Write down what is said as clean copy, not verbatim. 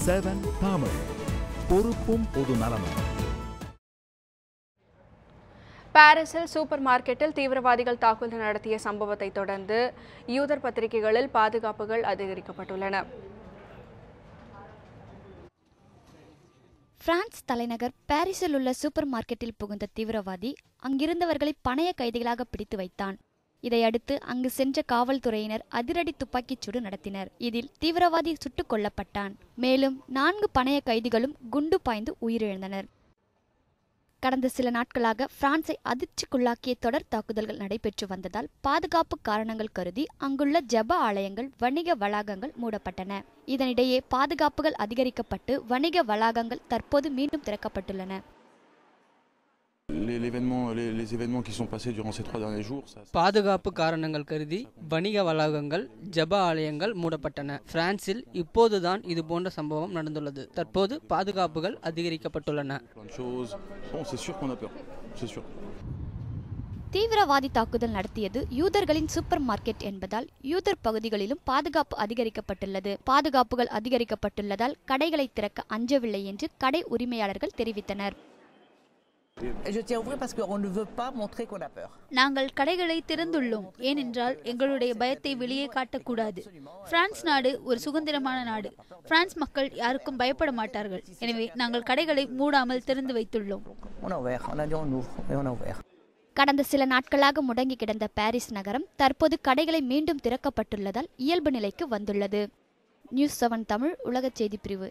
7 தமிழ் பொறுப்பும் பொது நலமும். பாரிஸில் சூப்பர் மார்க்கெட்டில் தீவிரவாதிகள் தாக்குதல் நடத்திய சம்பவத்தை தொடர்ந்து யூதர் பத்திரிகைகளில் பாதுகாப்புகள் அதிகரிக்கப்பட்டுள்ளன. பிரான்ஸ் தலைநகர் பாரிஸில் உள்ள சூப்பர் மார்க்கெட்டில் புகுந்த தீவிரவாதி அங்கிருந்தவர்களை பணைய கைதிகளாக பிடித்து வைத்தான். இதையடுத்து அங்கு சென்ற காவல்துறையினர் அதிரடி துப்பாக்கிச் சூடு நடத்தினர். இதில் தீவிரவாதி சுட்டுக் கொல்லப்பட்டான். மேலும் 4 பணைய கைதிகளும் குண்டு பாய்ந்து உயிரிழந்தனர். கடந்த சில நாட்களாக பிரான்ஸை அதிர்ச்சிக்குள்ளாக்கிய தொடர் தாக்குதல்கள் நடைபெற்று வந்ததால் பாதுகாப்பு காரணங்கள் கருதி அங்குள்ள ஜெப ஆலயங்கள், வணிக வளாகங்கள் மூடப்பட்டன. இதனிடையே பாதுகாப்புகள் அதிகரிக்கப்பட்டு வணிக வளாகங்கள் தற்போது மீண்டும் திறக்கப்பட்டுள்ளன. பாதுகாப்பு காரணங்கள் கருதி வணிக வளாகங்கள், ஜெப ஆலயங்கள் மூடப்பட்டன. பிரான்சில் இப்போதுதான் இது போன்ற சம்பவம் நடந்துள்ளது. தற்போது பாதுகாப்புகள் அதிகரிக்கப்பட்டுள்ளன. தீவிரவாதி தாக்குதல் நடத்தியது யூதர்களின் சூப்பர் மார்க்கெட் என்பதால் யூதர் பகுதிகளிலும் பாதுகாப்பு அதிகரிக்கப்பட்டுள்ளது. பாதுகாப்புகள் அதிகரிக்கப்பட்டுள்ளதால் கடைகளை திறக்க அஞ்சவில்லை என்று கடை உரிமையாளர்கள் தெரிவித்தனர். நாங்கள் கடைகளை திறந்துள்ளோம், ஏனென்றால் எங்களுடைய பயத்தை வெளியே காட்டக்கூடாது. பிரான்ஸ் நாடு ஒரு சுதந்திரமான நாடு. பிரான்ஸ் மக்கள் யாருக்கும் பயப்பட மாட்டார்கள். எனவே நாங்கள் கடைகளை மூடாமல் திறந்து வைத்துள்ளோம். கடந்த சில நாட்களாக முடங்கி கிடந்த பாரிஸ் நகரம் தற்போது கடைகளை மீண்டும் திறக்கப்பட்டுள்ளதால் இயல்பு நிலைக்கு வந்துள்ளது. நியூஸ் 7 தமிழ் உலக செய்தி பிரிவு.